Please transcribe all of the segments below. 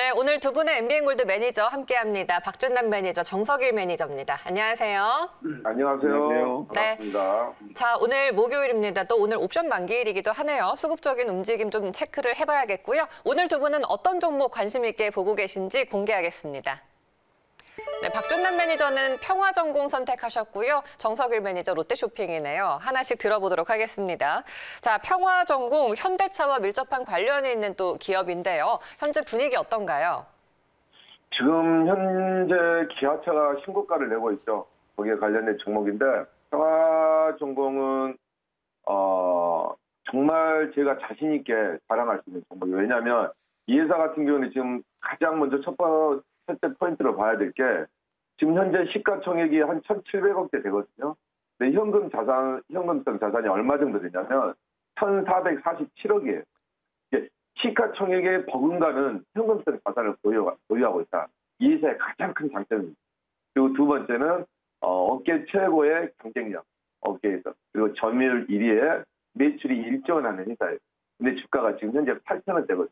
네, 오늘 두 분의 MBN골드 매니저 함께합니다. 박준남 매니저, 정석일 매니저입니다. 안녕하세요. 안녕하세요. 네. 반갑습니다. 자, 오늘 목요일입니다. 또 오늘 옵션 만기일이기도 하네요. 수급적인 움직임 좀 체크를 해봐야겠고요. 오늘 두 분은 어떤 종목 관심 있게 보고 계신지 공개하겠습니다. 네, 박준남 매니저는 평화전공 선택하셨고요. 정석일 매니저 롯데쇼핑이네요. 하나씩 들어보도록 하겠습니다. 자, 평화전공 현대차와 밀접한 관련이 있는 또 기업인데요. 현재 분위기 어떤가요? 지금 현재 기아차가 신고가를 내고 있죠. 거기에 관련된 종목인데 평화전공은 정말 제가 자신 있게 자랑할 수 있는 종목이에요. 왜냐하면 이 회사 같은 경우는 지금 가장 먼저 첫째 포인트로 봐야 될 게 지금 현재 시가총액이 한 1,700억대 되거든요. 근데 현금성 자산이 얼마 정도 되냐면 1,447억이에요. 시가총액의 버금가는 현금성 자산을 보유하고 있다. 이 회사의 가장 큰 장점입니다. 그리고 두 번째는 업계 최고의 경쟁력, 업계에서. 그리고 점유율 1위에 매출이 1조 원 하는 회사예요. 근데 주가가 지금 현재 8,000원대거든요.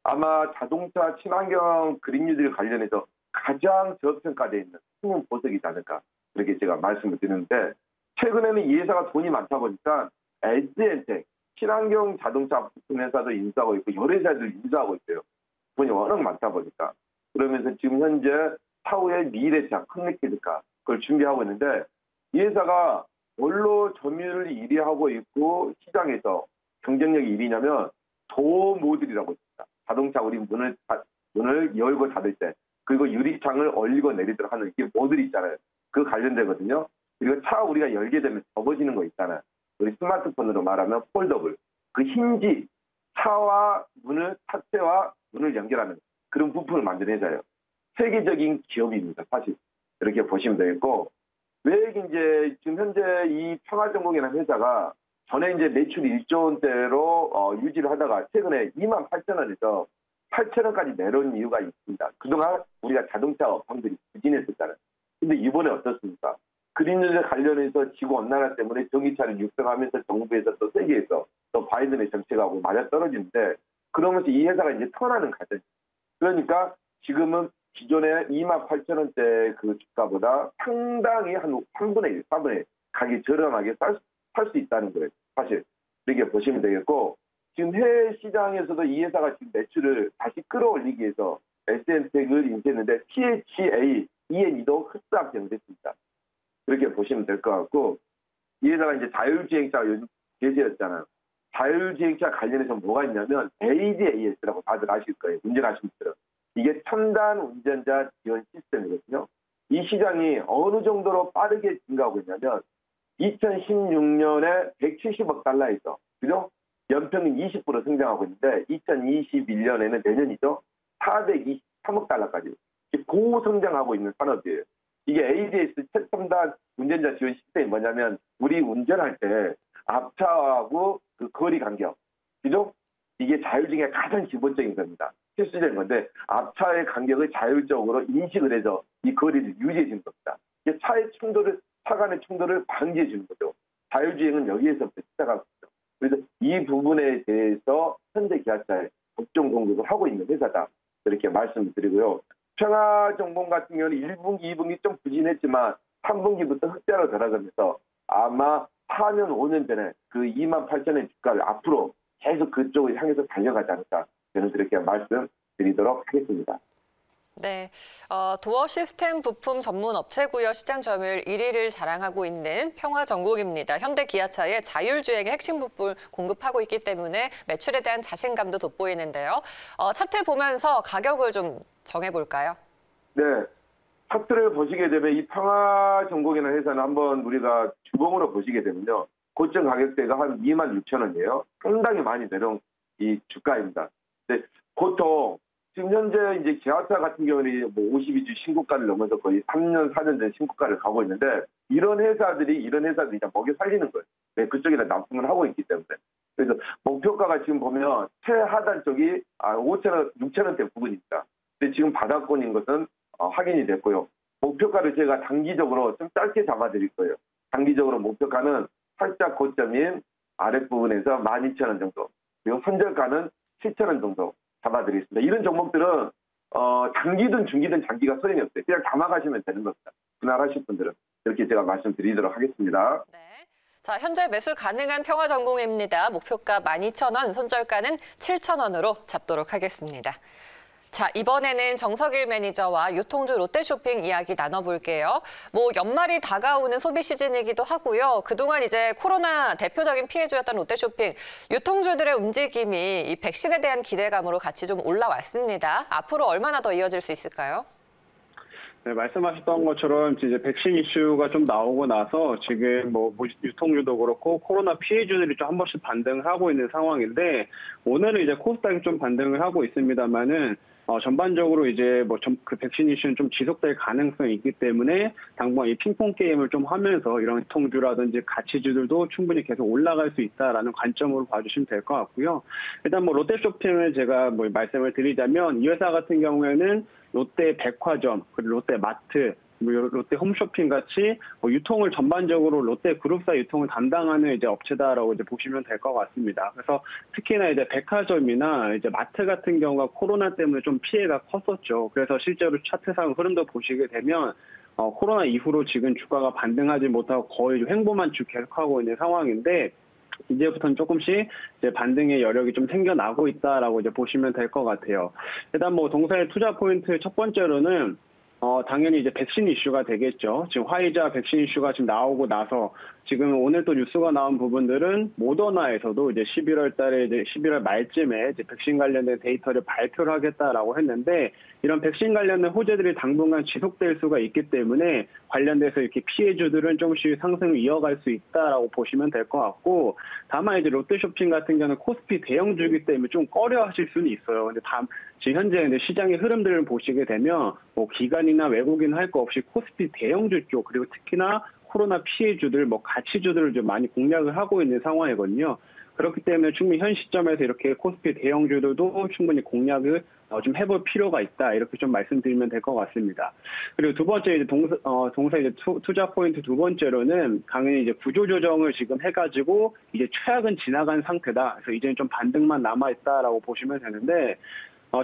아마 자동차 친환경 그린뉴딜 관련해서 가장 저평가되어 있는 신용 보석이지 않을까 그렇게 제가 말씀을 드리는데 최근에는 이 회사가 돈이 많다 보니까 SN텍 친환경 자동차 부품 회사도 인수하고 있고 여러 회사들 인수하고 있어요. 돈이 워낙 많다 보니까 그러면서 지금 현재 차후의 미래차 커넥티드카 그걸 준비하고 있는데 이 회사가 뭘로 점유율을 1위 하고 있고 시장에서 경쟁력이 1위냐면 도어 모듈이라고 있습니다. 자동차 우리 문을 열고 닫을 때 그리고 유리창을 올리고 내리도록 하는 이게 모듈이 있잖아요. 그 관련되거든요. 그리고 차 우리가 열게 되면 접어지는 거 있잖아요. 우리 스마트폰으로 말하면 폴더블. 그 힌지, 차와 문을 차체와 문을 연결하는 그런 부품을 만드는 회사예요. 세계적인 기업입니다. 사실 이렇게 보시면 되겠고 왜 이제 지금 현재 이 평화전공이라는 회사가 전에 이제 매출 1조 원대로 유지를 하다가 최근에 28,000원에서 8,000원까지 내려온 이유가 있습니다. 그동안 우리가 자동차 업황들이 부진했었잖아요. 근데 이번에 어떻습니까? 그린뉴딜 관련해서 지구온난화 때문에 전기차를 육성하면서 정부에서 또 세계에서 또 바이든의 정책하고 맞아떨어지는데 그러면서 이 회사가 이제 턴하는 과정. 그러니까 지금은 기존에 28,000원대 그 주가보다 상당히 한 3분의 1, 4분의 1 가격이 저렴하게 살 수 있다는 거예요. 사실 이렇게 보시면 되겠고 지금 해외 시장에서도 이 회사가 지금 매출을 다시 끌어올리기 위해서 SN텍을 인수했는데 THA, E&E도 흡사하게 됐습니다. 그렇게 보시면 될 것 같고 이 회사가 이제 자율주행차 요즘 대세였잖아요. 자율주행차 관련해서 뭐가 있냐면 ADAS라고 다들 아실 거예요. 운전하시는 분들은. 이게 첨단 운전자 지원 시스템이거든요. 이 시장이 어느 정도로 빠르게 증가하고 있냐면 2016년에 170억 달러에서 그죠? 연평균 20% 성장하고 있는데 2021년에는 내년이죠. 423억 달러까지 고성장하고 있는 산업이에요. 이게 ADS 최첨단 운전자 지원 시스템이 뭐냐면 우리 운전할 때 앞차하고 그 거리 간격 그죠? 이게 자율주행의 가장 기본적인 겁니다. 필수적인 건데 앞차의 간격을 자율적으로 인식을 해서 이 거리를 유지해 주는 겁니다. 이게 차 간의 충돌을 방지해 주는 거죠. 자율주행은 여기에서부터 시작하고 있죠. 그래서 이 부분에 대해서 현대 기아차에 법정 공급을 하고 있는 회사다. 이렇게 말씀을 드리고요. 평화전공 같은 경우는 1분기, 2분기 좀 부진했지만 3분기부터 흑자로 돌아가면서 아마 4년, 5년 전에 그 28,000원 주가를 앞으로 계속 그쪽을 향해서 달려가지 않을까 저는 그렇게 말씀드리도록 하겠습니다. 네, 도어 시스템 부품 전문 업체고요. 시장 점유율 1위를 자랑하고 있는 평화전공입니다. 현대 기아차의 자율주행의 핵심 부품을 공급하고 있기 때문에 매출에 대한 자신감도 돋보이는데요. 차트 보면서 가격을 좀 정해볼까요? 네, 차트를 보시게 되면 이 평화전공이라는 회사는 한번 우리가 주봉으로 보시게 되면요. 고점 가격대가 한 26,000원이에요. 상당히 많이 내려온 이 주가입니다. 근데 보통 지금 현재 이제 기아차 같은 경우는 뭐 52주 신고가를 넘어서 거의 3년, 4년 전 신고가를 가고 있는데 이런 회사들이 이제 먹여 살리는 거예요. 네, 그쪽에다 납품을 하고 있기 때문에. 그래서 목표가가 지금 보면 최하단 쪽이 5,000원, 6,000원대 부근입니다. 근데 지금 바닥권인 것은 확인이 됐고요. 목표가를 제가 단기적으로 좀 짧게 잡아드릴 거예요. 단기적으로 목표가는 살짝 고점인 아랫부분에서 12,000원 정도. 그리고 선절가는 7,000원 정도 잡아드리겠습니다. 이런 종목들은 장기든 중기든 장기가 소용이 없어요. 그냥 담아가시면 되는 겁니다. 분할하실 분들은. 이렇게 제가 말씀드리도록 하겠습니다. 네. 자, 현재 매수 가능한 평화전공입니다. 목표가 12,000원, 손절가는 7,000원으로 잡도록 하겠습니다. 자, 이번에는 정석일 매니저와 유통주 롯데쇼핑 이야기 나눠볼게요. 연말이 다가오는 소비 시즌이기도 하고요. 그동안 이제 코로나 대표적인 피해주였던 롯데쇼핑, 유통주들의 움직임이 이 백신에 대한 기대감으로 같이 좀 올라왔습니다. 앞으로 얼마나 더 이어질 수 있을까요? 네, 말씀하셨던 것처럼 이제 백신 이슈가 좀 나오고 나서 지금 유통주도 그렇고 코로나 피해주들이 좀 한 번씩 반등을 하고 있는 상황인데 오늘은 이제 코스닥이 좀 반등을 하고 있습니다만은 전반적으로 이제 그 백신 이슈는 좀 지속될 가능성이 있기 때문에 당분간 이 핑퐁 게임을 좀 하면서 이런 유통주라든지 가치주들도 충분히 계속 올라갈 수 있다라는 관점으로 봐주시면 될 것 같고요. 일단 롯데쇼핑을 제가 말씀을 드리자면 이 회사 같은 경우에는 롯데 백화점, 그리고 롯데 마트, 롯데 홈쇼핑 같이 유통을 전반적으로 롯데 그룹사 유통을 담당하는 이제 업체다라고 이제 보시면 될 것 같습니다. 그래서 특히나 이제 백화점이나 이제 마트 같은 경우가 코로나 때문에 좀 피해가 컸었죠. 그래서 실제로 차트상 흐름도 보시게 되면 코로나 이후로 지금 주가가 반등하지 못하고 거의 횡보만 쭉 계속하고 있는 상황인데 이제부터는 조금씩 이제 반등의 여력이 좀 생겨나고 있다라고 이제 보시면 될 것 같아요. 일단 동사의 투자 포인트 첫 번째로는 당연히 이제 백신 이슈가 되겠죠. 지금 화이자 백신 이슈가 지금 나오고 나서 지금 오늘 또 뉴스가 나온 부분들은 모더나에서도 이제 11월 달에 이제 11월 말쯤에 이제 백신 관련된 데이터를 발표를 하겠다라고 했는데 이런 백신 관련된 호재들이 당분간 지속될 수가 있기 때문에 관련돼서 이렇게 피해주들은 조금씩 상승을 이어갈 수 있다라고 보시면 될 것 같고 다만 이제 롯데쇼핑 같은 경우는 코스피 대형주이기 때문에 좀 꺼려하실 수는 있어요. 근데 지금 현재 시장의 흐름들을 보시게 되면 기관이나 외국인 할 거 없이 코스피 대형주 쪽 그리고 특히나 코로나 피해주들, 가치주들을 좀 많이 공략을 하고 있는 상황이거든요. 그렇기 때문에 충분히 현 시점에서 이렇게 코스피 대형주들도 충분히 공략을 좀 해볼 필요가 있다. 이렇게 좀 말씀드리면 될 것 같습니다. 그리고 두 번째 이제 동사 이제 투자 포인트 두 번째로는 당연히 이제 구조조정을 지금 해가지고 이제 최악은 지나간 상태다. 그래서 이제는 좀 반등만 남아있다라고 보시면 되는데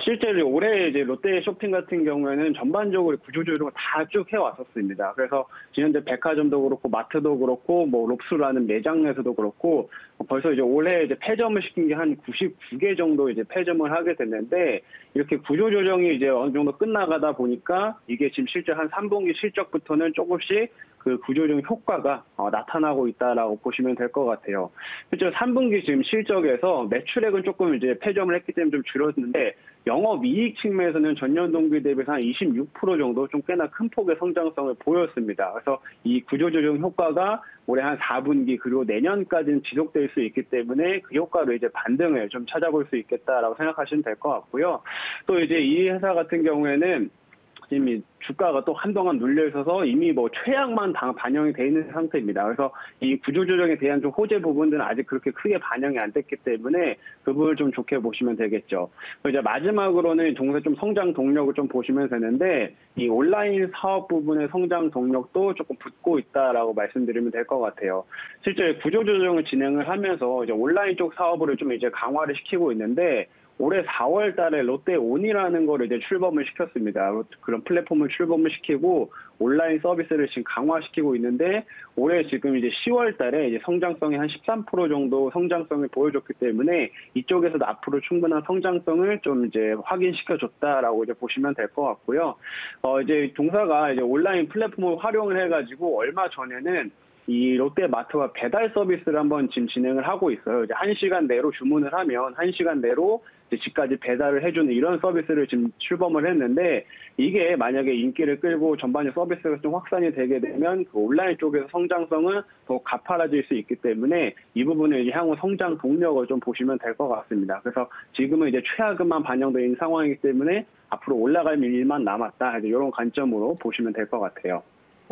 실제로 올해 이제 롯데 쇼핑 같은 경우에는 전반적으로 구조조정을 다 쭉 해왔었습니다. 그래서 지금 현재 백화점도 그렇고 마트도 그렇고 롭스라는 매장에서도 그렇고 벌써 이제 올해 이제 폐점을 시킨 게 한 99개 정도 이제 폐점을 하게 됐는데 이렇게 구조조정이 이제 어느 정도 끝나가다 보니까 이게 지금 실제 한 3분기 실적부터는 조금씩 그 구조조정 효과가 나타나고 있다라고 보시면 될 것 같아요. 실제 3분기 지금 실적에서 매출액은 조금 이제 폐점을 했기 때문에 좀 줄었는데 영업이익 측면에서는 전년 동기 대비해서 한 26% 정도 좀 꽤나 큰 폭의 성장성을 보였습니다. 그래서 이 구조조정 효과가 올해 한 4분기 그리고 내년까지는 지속될 수 있기 때문에 그 효과로 이제 반등을 좀 찾아볼 수 있겠다라고 생각하시면 될 것 같고요. 또 이제 이 회사 같은 경우에는 이미 주가가 또 한동안 눌려 있어서 이미 최악만 반영이 돼 있는 상태입니다. 그래서 이 구조조정에 대한 좀 호재 부분들은 아직 그렇게 크게 반영이 안 됐기 때문에 그 부분을 좀 좋게 보시면 되겠죠. 이제 마지막으로는 동사 좀 성장 동력을 좀 보시면 되는데 이 온라인 사업 부분의 성장 동력도 조금 붙고 있다라고 말씀드리면 될 것 같아요. 실제 구조조정을 진행을 하면서 이제 온라인 쪽 사업을 좀 이제 강화를 시키고 있는데 올해 4월 달에 롯데온이라는 거를 이제 출범을 시켰습니다. 그런 플랫폼을 출범을 시키고 온라인 서비스를 지금 강화시키고 있는데 올해 지금 이제 10월 달에 이제 성장성이 한 13% 정도 성장성을 보여줬기 때문에 이쪽에서도 앞으로 충분한 성장성을 좀 이제 확인시켜줬다라고 이제 보시면 될 것 같고요. 이제 동사가 이제 온라인 플랫폼을 활용을 해가지고 얼마 전에는 이 롯데마트가 배달 서비스를 한번 지금 진행을 하고 있어요. 이제 1시간 내로 주문을 하면 1시간 내로 이제 집까지 배달을 해주는 이런 서비스를 지금 출범을 했는데 이게 만약에 인기를 끌고 전반적 서비스가 좀 확산이 되게 되면 그 온라인 쪽에서 성장성은 더 가파라질 수 있기 때문에 이 부분을 이제 향후 성장 동력을 좀 보시면 될 것 같습니다. 그래서 지금은 이제 최하급만 반영되어 있는 상황이기 때문에 앞으로 올라갈 일만 남았다. 이런 관점으로 보시면 될 것 같아요.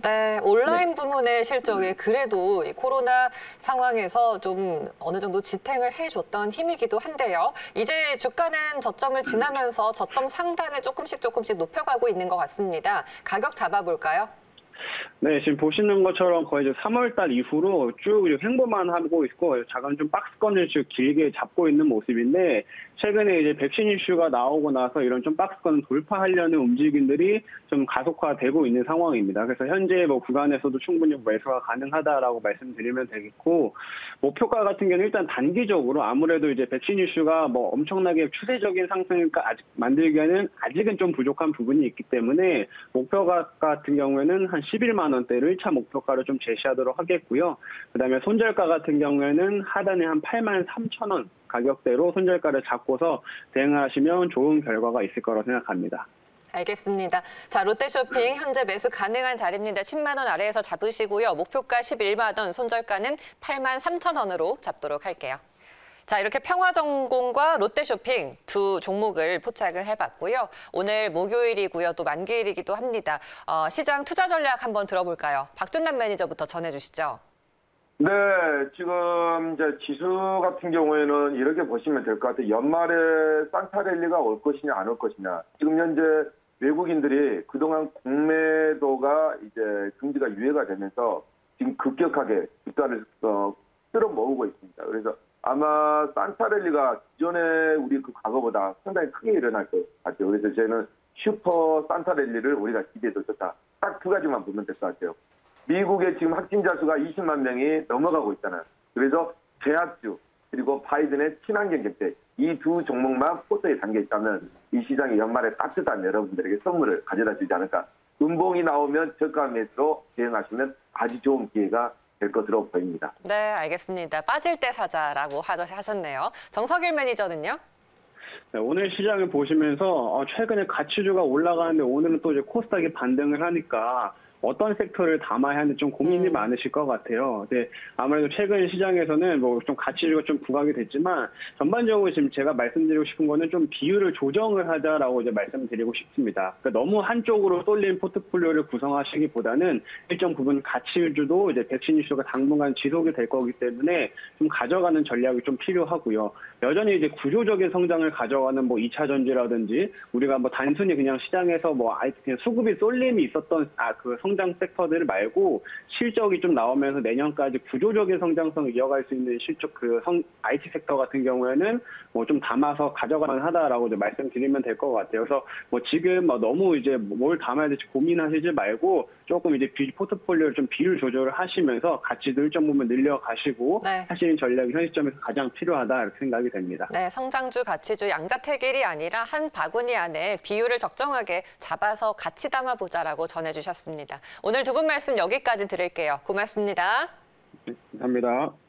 네, 온라인 부문의 실적이 그래도 이 코로나 상황에서 좀 어느 정도 지탱을 해줬던 힘이기도 한데요. 이제 주가는 저점을 지나면서 저점 상단을 조금씩 높여가고 있는 것 같습니다. 가격 잡아볼까요? 네, 지금 보시는 것처럼 거의 이제 3월 달 이후로 쭉 이제 횡보만 하고 있고 작은 좀 박스권을 쭉 길게 잡고 있는 모습인데 최근에 이제 백신 이슈가 나오고 나서 이런 좀 박스권을 돌파하려는 움직임들이 좀 가속화되고 있는 상황입니다. 그래서 현재 뭐 구간에서도 충분히 매수가 가능하다라고 말씀드리면 되겠고 목표가 같은 경우는 일단 단기적으로 아무래도 이제 백신 이슈가 뭐 엄청나게 추세적인 상승을 아직 만들기에는 아직은 좀 부족한 부분이 있기 때문에 목표가 같은 경우에는 한 11만 원대를 1차 목표가로 좀 제시하도록 하겠고요. 그다음에 손절가 같은 경우에는 하단에 한 8만 3천 원 가격대로 손절가를 잡고서 대응하시면 좋은 결과가 있을 거라고 생각합니다. 알겠습니다. 자, 롯데쇼핑 현재 매수 가능한 자리입니다. 10만 원 아래에서 잡으시고요. 목표가 11만 원, 손절가는 8만 3천 원으로 잡도록 할게요. 자, 이렇게 평화전공과 롯데쇼핑 두 종목을 포착을 해봤고요. 오늘 목요일이고요. 또 만기일이기도 합니다. 시장 투자 전략 한번 들어볼까요? 박준남 매니저부터 전해주시죠. 네, 지금 이제 지수 같은 경우에는 이렇게 보시면 될 것 같아요. 연말에 산타 랠리가 올 것이냐 안 올 것이냐. 지금 현재 외국인들이 그동안 공매도가 이제 금리가 유예가 되면서 지금 급격하게 주가를 끌어 모으고 있습니다. 그래서 아마 산타 랠리가 기존에 우리 그 과거보다 상당히 크게 일어날 것 같아요. 그래서 저희는 슈퍼 산타 랠리를 우리가 기대해도 좋다. 딱 두 가지만 보면 될 것 같아요. 미국의 지금 확진자 수가 20만 명이 넘어가고 있잖아요. 그래서 제약주 그리고 바이든의 친환경 경제 이 두 종목만 포트에 담겨 있다면 이 시장이 연말에 따뜻한 여러분들에게 선물을 가져다 주지 않을까. 음봉이 나오면 저가 매수로 대응하시면 아주 좋은 기회가 될 것으로 보입니다. 네, 알겠습니다. 빠질 때 사자라고 하셨네요. 정석일 매니저는요? 네, 오늘 시장을 보시면서 최근에 가치주가 올라가는데 오늘은 또 이제 코스닥이 반등을 하니까 어떤 섹터를 담아야 하는지 좀 고민이 많으실 것 같아요. 근데 아무래도 최근 시장에서는 뭐 좀 가치주가 좀 부각이 됐지만 전반적으로 지금 제가 말씀드리고 싶은 거는 좀 비율을 조정을 하자라고 이제 말씀드리고 싶습니다. 그러니까 너무 한쪽으로 쏠린 포트폴리오를 구성하시기보다는 일정 부분 가치주도 이제 백신 이슈가 당분간 지속이 될 거기 때문에 좀 가져가는 전략이 좀 필요하고요. 여전히 이제 구조적인 성장을 가져가는 뭐 2차 전지라든지 우리가 뭐 단순히 그냥 시장에서 뭐 그냥 수급이 쏠림이 있었던 그 성장 섹터들 말고 실적이 좀 나오면서 내년까지 구조적인 성장성을 이어갈 수 있는 실적 IT 섹터 같은 경우에는 뭐 좀 담아서 가져가만 하다라고 이제 말씀드리면 될 것 같아요. 그래서 뭐 지금 너무 이제 뭘 담아야 될지 고민하시지 말고 조금 이제 포트폴리오를 좀 비율 조절을 하시면서 가치도 일정 부분 늘려가시고 네. 하시는 전략이 현 시점에서 가장 필요하다 이렇게 생각이 됩니다. 네, 성장주, 가치주, 양자택일이 아니라 한 바구니 안에 비율을 적정하게 잡아서 같이 담아보자라고 전해주셨습니다. 오늘 두 분 말씀 여기까지 드릴게요. 고맙습니다. 네, 감사합니다.